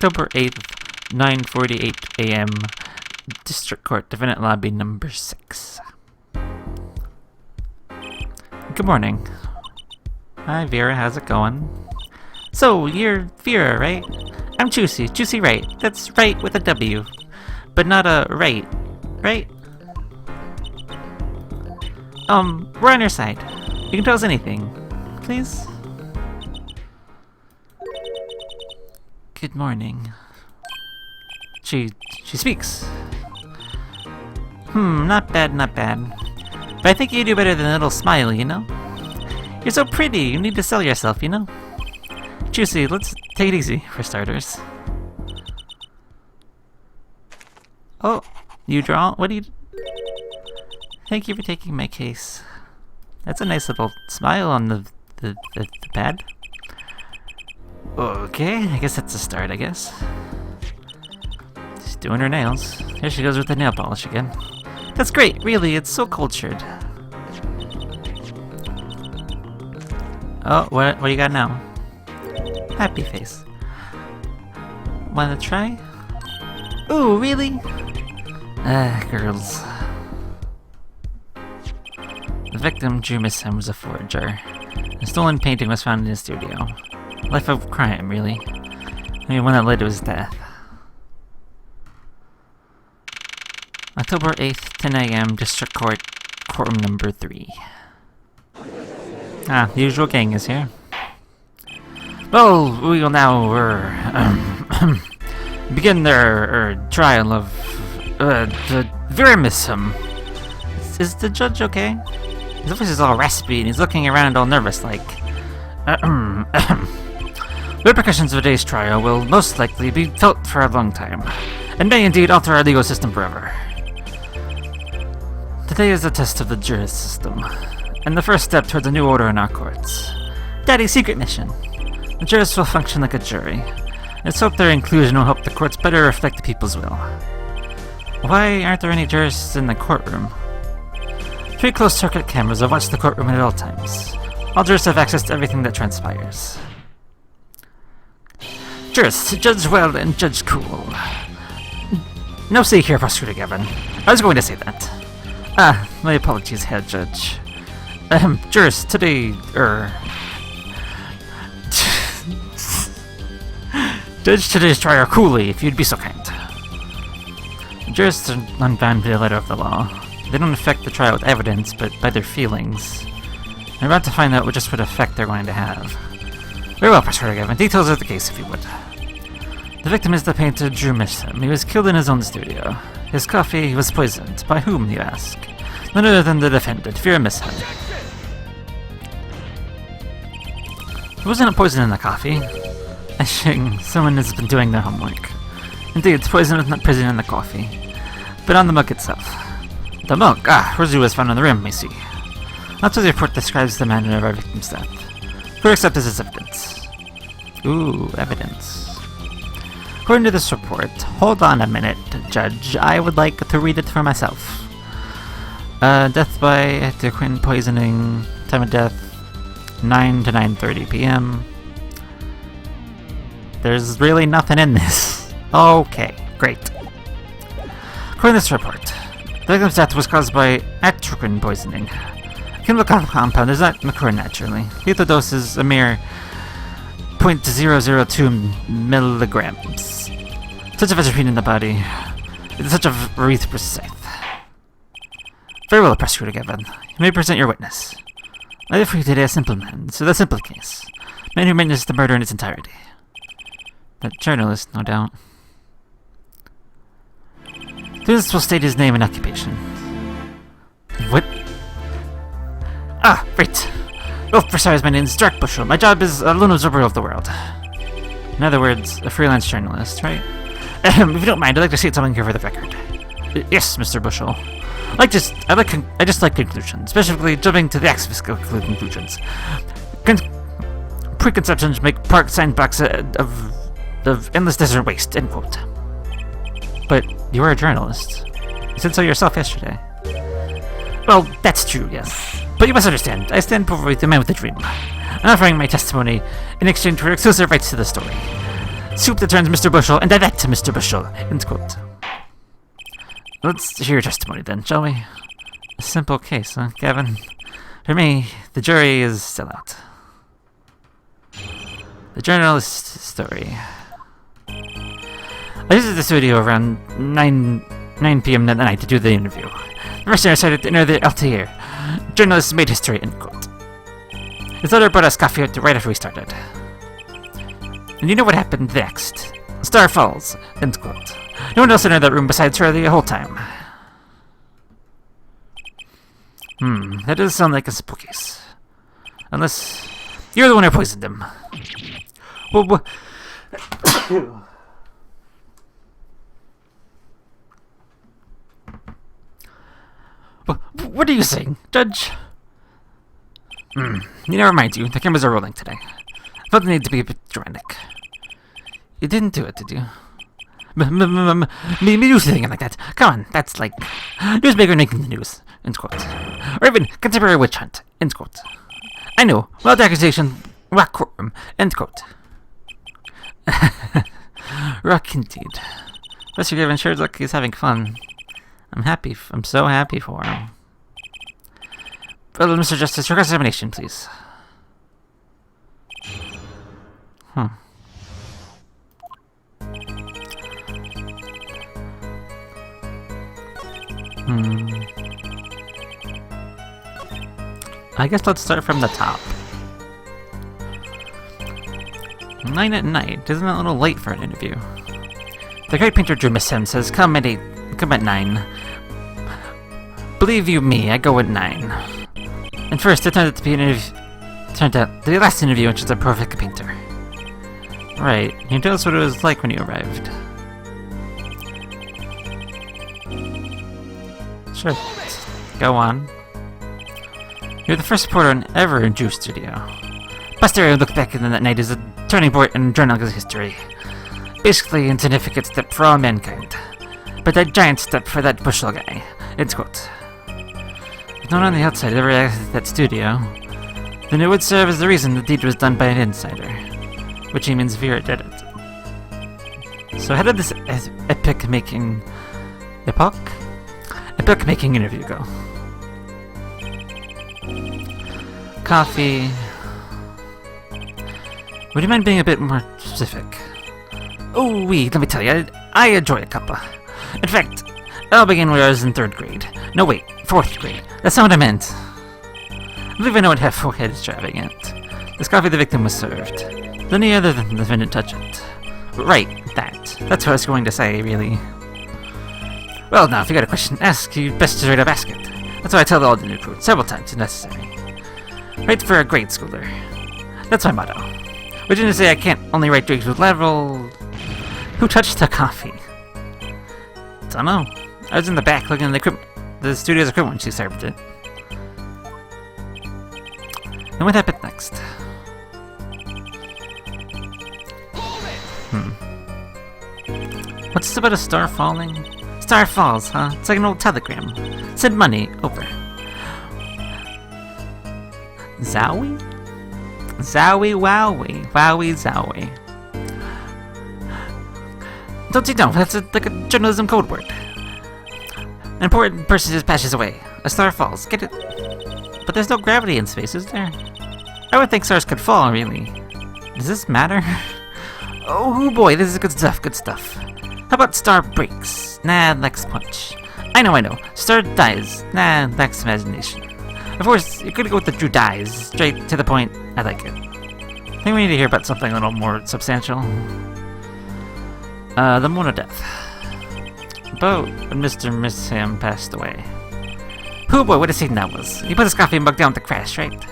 October 8th, 9:48 a.m. District Court, Defendant Lobby number 6. Good morning. Hi Vera, how's it going? So, you're Vera, right? I'm Juicy Wright. That's right with a W. But not a right, right? We're on your side. You can tell us anything. Please? Good morning. She speaks. Not bad. But I think you do better than a little smile, you know? You're so pretty, you need to sell yourself, you know? Juicy, let's take it easy, for starters. Oh, you draw? What do you... Thank you for taking my case. That's a nice little smile on the pad. Okay, I guess that's a start, I guess. She's doing her nails. Here she goes with the nail polish again. That's great, really, it's so cultured. Oh, what do you got now? Happy face. Wanna try? Ooh, really? Girls. The victim, Drew Ahem, was a forger. A stolen painting was found in his studio. Life of crime, really. I mean, one that led to his death. October 8th, 10 a.m., District Court, Courtroom number 3. The usual gang is here. Well, we will now, begin their, trial of, Vera Ahem. Is the judge okay? His voice is all raspy and he's looking around all nervous like, The repercussions of today's trial will most likely be felt for a long time, and may indeed alter our legal system forever. Today is a test of the juris system, and the first step towards a new order in our courts. Daddy's secret mission. The jurists will function like a jury. Let's hope their inclusion will help the courts better reflect the people's will. Why aren't there any jurists in the courtroom? 3 closed-circuit cameras have watched the courtroom at all times. All jurists have access to everything that transpires. Jurists, Judge Well and Judge Cool. No say here, Prosecutor Gavin. I was going to say that. My apologies, Head Judge. Jurists, today, Judge today's trial coolly, if you'd be so kind. Jurists are unbound by the letter of the law. They don't affect the trial with evidence, but by their feelings. They're about to find out just what effect they're going to have. Very well, Prosecutor Gavin. Details of the case, if you would. The victim is the painter Drew Ahem. He was killed in his own studio. His coffee was poisoned. By whom, you ask? None other than the defendant, Vera Ahem. There wasn't a poison in the coffee. I think someone has been doing their homework. Indeed, poison was not present in the coffee, but on the mug itself. The mug? Residue was found on the rim, I see. That's what the report describes the manner of our victim's death. We'll accept this as evidence. Ooh, evidence. According to this report, hold on a minute, Judge, I would like to read it for myself. Death by endocrine poisoning, time of death, 9 to 9:30 p.m. There's really nothing in this. Okay, great. According to this report, the victim's death was caused by endocrine poisoning. A chemical compound does not occur naturally. Lethal dose is a mere 0.002 milligrams. Such of atropine in the body is such of erythrocyte. Very well, Prosecutor Gavin. You may present your witness. I have for you today a simple man, so the simple case. Man who witnessed the murder in its entirety. That journalist, no doubt. This will state his name and occupation. What? Right. Well, for starters, my name is Dirk Bushel. My job is a lone observer of the world. In other words, a freelance journalist, right? If you don't mind, I'd like to state something here for the record. Yes, Mr. Bushel. I just like conclusions, specifically jumping to the axis of conclusions. Preconceptions make park sandbox of endless desert waste, end quote. But you are a journalist. You said so yourself yesterday. Well, that's true, yes. But you must understand, I stand before you, the man with the dream. I'm offering my testimony in exchange for exclusive rights to the story. Soup that turns Mr. Bushel, and direct to Mr. Bushel. End quote. Let's hear your testimony then, shall we? A simple case, huh, Gavin? For me, the jury is still out. The journalist's story. I visited the studio around 9 p.m. that night to do the interview. The rest decided to enter the Altair. Journalists made history, end quote. His letter brought us coffee right after we started. And you know what happened next? Star falls, end quote. No one else entered that room besides her the whole time. That does sound like a simple case. Unless you're the one who poisoned him. Well, what are you saying, Judge? Never mind you. The cameras are rolling today. I felt the need to be a bit dramatic. You didn't do it, did you? Me do something like that. Come on, that's like newsmaker making the news, end quote. Or even contemporary witch hunt, end quote. I know, wild accusation, rock courtroom, end quote. Rock indeed. Professor Gavin sure looks like he's having fun. I'm so happy for him. Well, Mr. Justice, your cross-examination, please. I guess let's start from the top. 9 at night. Isn't that a little late for an interview? The great painter drew Miss Sim says, come at 9. Believe you me, I go at 9. And first, it turned out to be the last interview, which is a perfect painter. Right. Can you tell us what it was like when you arrived? Sure. Go on. You're the first reporter ever in Juice Studio. Posterity looked back on that night as a turning point in journalism history. Basically, an insignificant step for all mankind. But a giant step for that Bushel guy. End quote. If no one on the outside ever exited that studio, then it would serve as the reason the deed was done by an insider. Which means Vera did it. So how did this epoch-making interview go? Coffee. Would you mind being a bit more specific? Oh, let me tell you, I enjoy a cuppa. In fact, it all began when I was in 3rd grade. No, wait, 4th grade. That's not what I meant. I believe I know what half-forehead extravagant. This coffee the victim was served. Any other than the defendant touch it. Right, that's what I was going to say, really. Well, now, if you got a question to ask, you best straight up ask it. That's what I tell all the new recruits several times if necessary. Write for a grade schooler. That's my motto. Which is to say I can't only write drinks with level. Who touched the coffee? Dunno. I was in the back looking at the studio's equipment when she served it. And what happened next? What's this about a star falling? Star falls, huh? It's like an old telegram. Send money, over. Zowie? Zowie wowie. Wowie zowie. Don't you know, that's like a journalism code word. An important person just passes away. A star falls. Get it? But there's no gravity in space, is there? I would think stars could fall, really. Does this matter? Oh boy, this is good stuff. How about star breaks? Nah, lacks punch. I know. Star dies. Nah, lacks imagination. Of course, you could go with the Drew dies. Straight to the point. I like it. I think we need to hear about something a little more substantial. The moment of death. About when Mr. and Miss Sam passed away. Oh boy, what a scene that was. He put his coffee mug down to crash, right?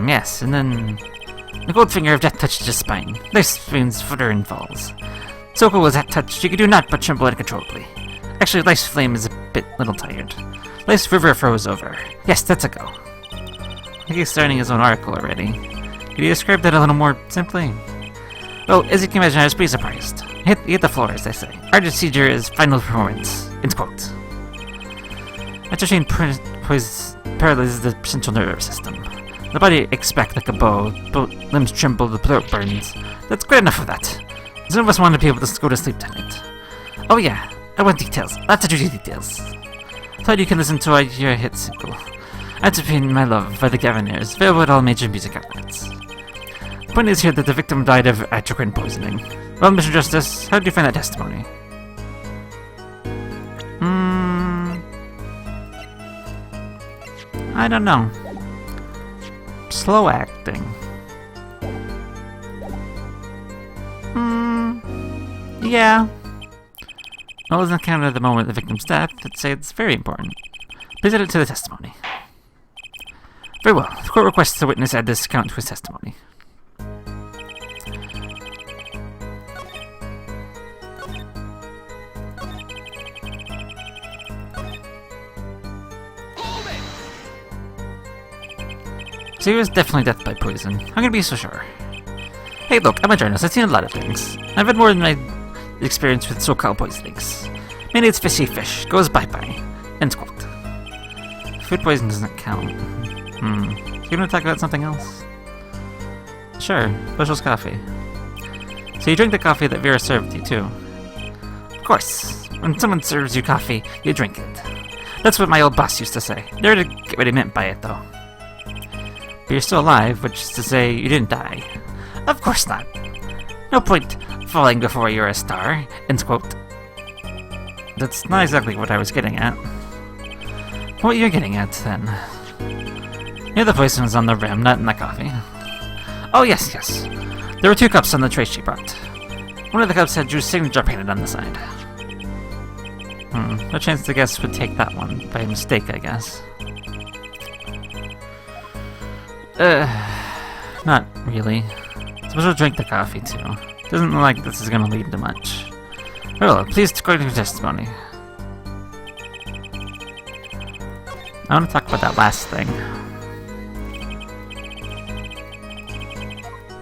Yes, and then the gold finger of death touched his spine. Life spoon's footer and falls. So cool was that touch, you could do not but tremble uncontrollably. Actually, Life's flame is a little tired. Life's river froze over. Yes, that's a go. I think he's starting his own article already. Could you describe that a little more simply? Well, as you can imagine, I was pretty surprised. Hit the floor, as they say. Our procedure is final performance. End quote. After chain paralyzes the central nervous system. The body expects like a bow, limbs tremble, the throat burns. That's good enough of that. Some of us want to be able to go to sleep tonight. Oh yeah, I want details. Lots of juicy details. Thought you can listen to your hit single, Asinine, My Love, by the Governors, available at all major music outlets. The point is here that the victim died of atracrine poisoning. Well, Mr. Justice, how did you find that testimony? I don't know. Slow acting. Yeah. Well, as an account of the moment of the victim's death, I'd say it's very important. Please add it to the testimony. Very well. The court requests the witness add this account to his testimony. So he was definitely death by poison. I'm gonna be so sure. Hey look, I'm a journalist. I've seen a lot of things. I've had more than my experience with so-called poisonings. Mainly it's fishy fish. Goes bye-bye. End quote. Food poison doesn't count. You gonna talk about something else? Sure. Bushell's coffee. So you drink the coffee that Vera served you, too? Of course. When someone serves you coffee, you drink it. That's what my old boss used to say. Never to get what he meant by it, though. But you're still alive, which is to say you didn't die. Of course not. No point falling before you're a star. End quote. That's not exactly what I was getting at. What you're getting at, then? Yeah, the poison was on the rim, not in the coffee. Oh, yes. There were 2 cups on the tray she brought. One of the cups had Drew's signature painted on the side. No chance the guest would take that one, by mistake, I guess. Not really. Suppose we'll drink the coffee, too. Doesn't look like this is gonna lead to much. Well, please according to your testimony. I want to talk about that last thing.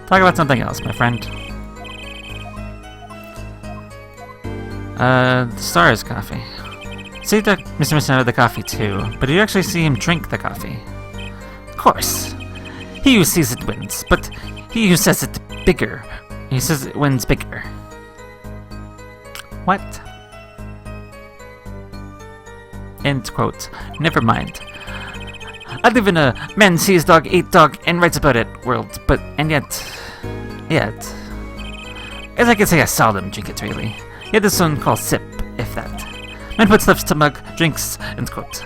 Talk about something else, my friend. The Star's coffee. See that Mr. Missing had the coffee too, but did you actually see him drink the coffee? Of course. He who sees it wins, but he who says it bigger. He says it wins bigger. What? End quote. Never mind. I live in a man sees dog, eat dog, and writes about it world, but, and yet, as I could say I saw them drink it really. Yet this one called sip, if that. Man puts lips to mug, drinks, end quote.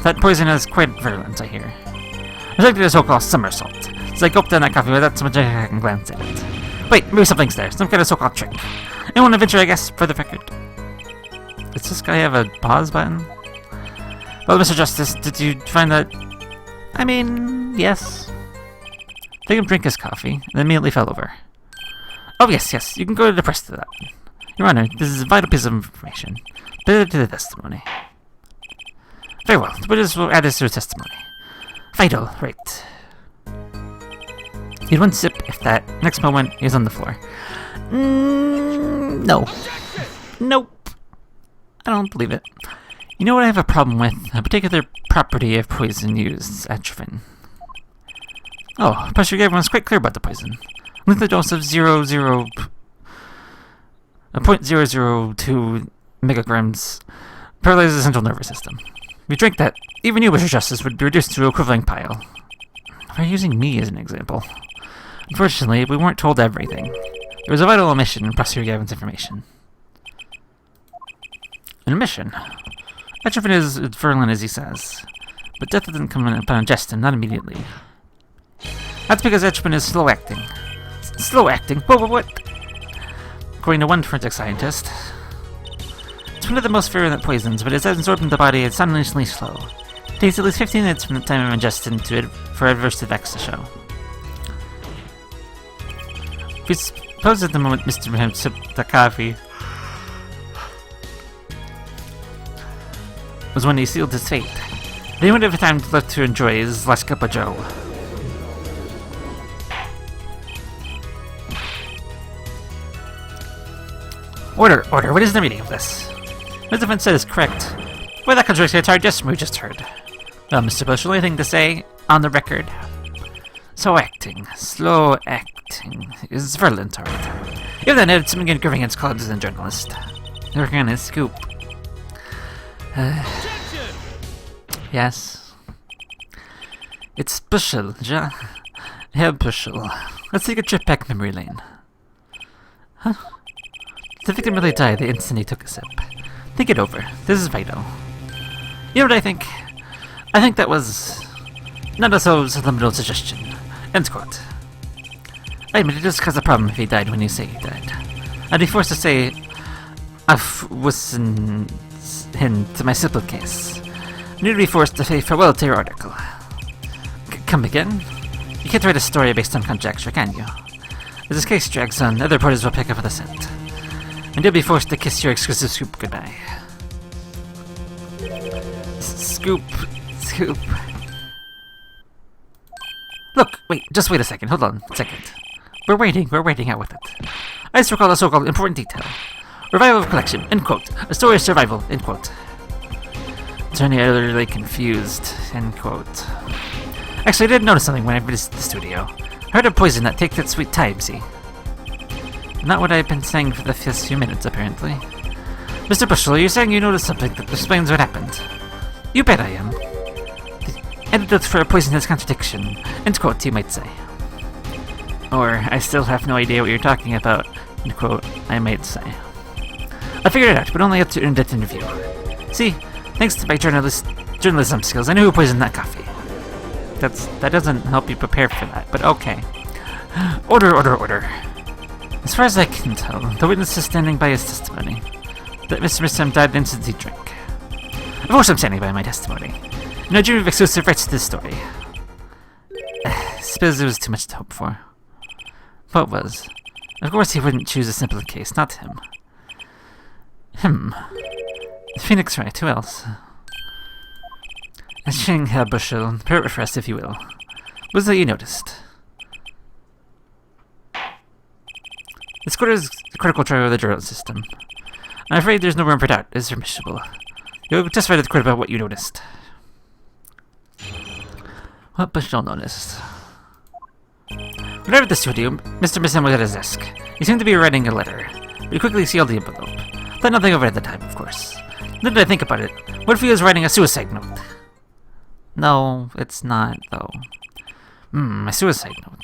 That poison is quite virulent, I hear. I took a so-called somersault, so I gulped down that coffee without so much I can glance at it. Wait, maybe something's there, some kind of so-called trick. Anyone adventure, I guess, for the record. Does this guy have a pause button? Well, Mr. Justice, did you find that... I mean, yes. They can drink his coffee, and then immediately fell over. Oh, yes, you can go to the press to that. Your Honor, this is a vital piece of information. Put it to the testimony. Very well, we'll add this to the testimony. Vital, right. He had one sip, if that. Next moment, he was on the floor. No. Nope. I don't believe it. You know what I have a problem with? A particular property of poison used, atropine. Oh, Professor Gavin was quite clear about the poison. Lethal dose of 0.002 megagrams paralyzes the central nervous system. If you drink that, even you, Mr. Justice, would be reduced to a quivering pile. We're using me as an example. Unfortunately, we weren't told everything. There was a vital omission in Professor Gavin's information. An omission? Atropine is virulent, as he says, but death doesn't come upon ingestion, not immediately. That's because atropine is slow-acting. Slow-acting? What? According to one forensic scientist, it's one of the most virulent poisons, but it's absorbed in the body at astonishingly slow. It takes at least 15 minutes from the time of ingestion for adverse effects to show. We suppose at the moment Mr. Ahem sipped the coffee was when he sealed his fate. Then he wouldn't have time left to enjoy his last cup of joe. Order! What is the meaning of this? What the defense said is correct. Well, that contradicts the entire testimony we just heard. Well, Mr. Bush, anything to say on the record? Slow acting is virulent, alright. Give that note some good Green's clubs and journalist. Working on his scoop. Yes. It's Bushel, ja? Herr Bushel. Let's take a trip back memory lane. Huh? The victim really died the instant he took a sip. Think it over. This is vital. You know what I think? I think that was not a so subliminal suggestion. End quote. I admit it does cause a problem if he died when you say he died. I'd be forced to say I've listened to my simple case. You'd be forced to say farewell to your article. Come again? You can't write a story based on conjecture, can you? As this case drags on, other reporters will pick up on the scent. And you'll be forced to kiss your exclusive scoop goodbye. Scoop. Look, wait, just wait a second, hold on a second. We're waiting out with it. I just recall a so-called important detail. Revival of collection, end quote. A story of survival, end quote. Turning utterly confused, end quote. Actually, I did notice something when I visited the studio. I heard of poison that takes its sweet time, see? Not what I've been saying for the first few minutes, apparently. Mr. Bushel, you're saying you noticed something that explains what happened. You bet I am. The antidote for a poisonous contradiction, end quote, you might say. Or, I still have no idea what you're talking about, end quote, I might say. I figured it out, but only up to in-depth interview. See, thanks to my journalism skills, I knew who poisoned that coffee. That doesn't help you prepare for that, but okay. Order. As far as I can tell, the witness is standing by his testimony. That Mr. Missam died the instant he drank. Of course I'm standing by my testimony. No jury of exclusive rights to this story. Suppose it was too much to hope for. What was? Of course he wouldn't choose a simple case, not him. Phoenix Wright, who else? Shing Herr Bushel, prepare it for us if you will. What was that you noticed? This quarter is the critical trial of the journal system. I'm afraid there's no room for doubt. It's permissible. You'll testify to the court about what you noticed. What Bushel noticed? When I arrived at the studio, Mr. Missam was at his desk. He seemed to be writing a letter. We quickly sealed the envelope. Thought nothing of it at the time, of course. Then did I think about it? What if he was writing a suicide note? No, it's not, though. A suicide note.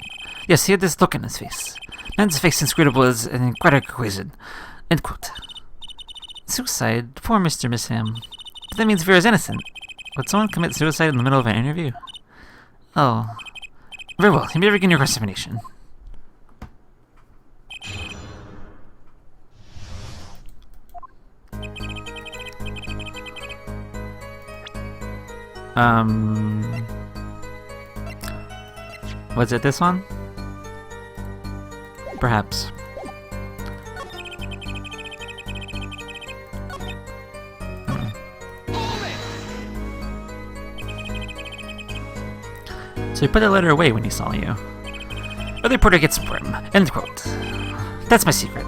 Yes, he had this look in his face. Man's face inscrutable as an quadratic equation. End quote. Suicide? Poor Mr. Missam. But that means Vera's innocent. Would someone commit suicide in the middle of an interview? Oh. Very well, you may begin your cross-examination. Was it this one? Perhaps. So he put the letter away when he saw you. Other reporter gets brim. End quote. That's my secret.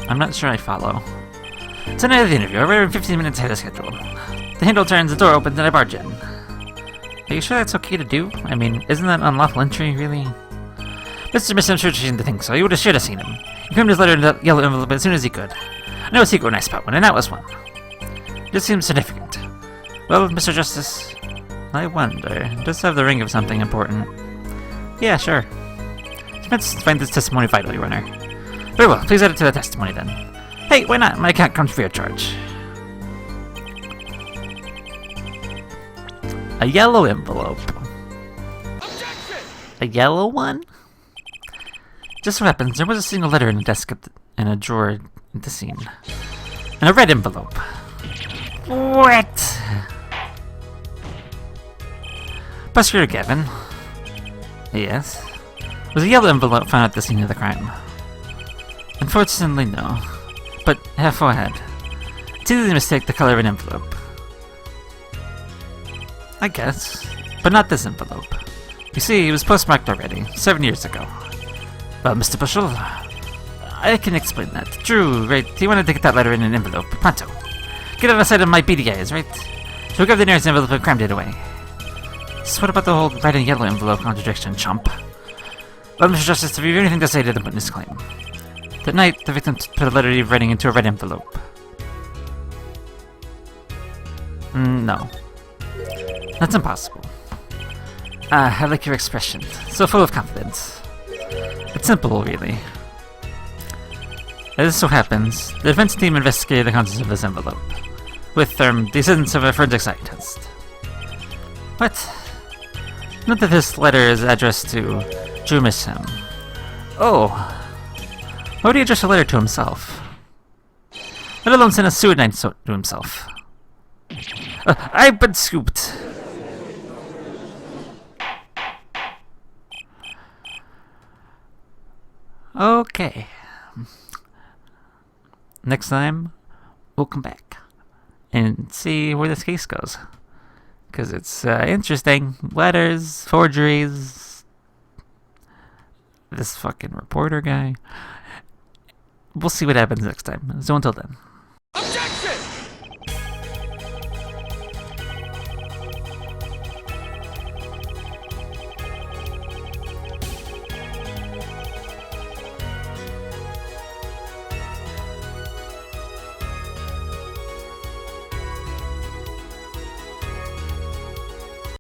I'm not sure I follow. It's another interview. I arrived 15 minutes ahead of schedule. The handle turns, the door opens, and I barge in. Are you sure that's okay to do? I mean, isn't that unlawful entry, really? Mr. Missam sure seemed to think so. You should have seen him. He crammed his letter in the yellow envelope as soon as he could. I know a secret when I spot one, and that was one. It just seems significant. Well, Mr. Justice, I wonder. Does have the ring of something important? Yeah, sure. Let's find this testimony vital, Your Honor. Very well, please add it to the testimony then. Hey, why not? My account comes free of charge. A yellow envelope. Objection! A yellow one? Just so happens, there was a single letter in a desk in a drawer at the scene. And a red envelope. What? Prosecutor Gavin. Yes? Was a yellow envelope found at the scene of the crime? Unfortunately, no. But half ahead. It's easy to mistake the color of an envelope. I guess. But not this envelope. You see, it was postmarked already, 7 years ago. Well, Mr. Bushel, I can explain that. True, right? He wanted to get that letter in an envelope. Pronto. Get on the side of my beady eyes, right? So we grabbed the nearest envelope and crammed it away. So what about the whole red and yellow envelope contradiction, chump? Well, Mr. Justice, if you have anything to say to the witness claim. That night, the victim put a letter you've writing into a red envelope. No. That's impossible. I like your expression. So full of confidence. It's simple, really. As it so happens, the defense team investigated the contents of this envelope, with the assistance of a forensic scientist. What? Note that this letter is addressed to Ahem. Oh. Why would he address a letter to himself? Let alone send a suicide note to himself. I've been scooped! Okay. Next time, we'll come back and see where this case goes. Because it's interesting. Letters, forgeries, this fucking reporter guy. We'll see what happens next time. So until then.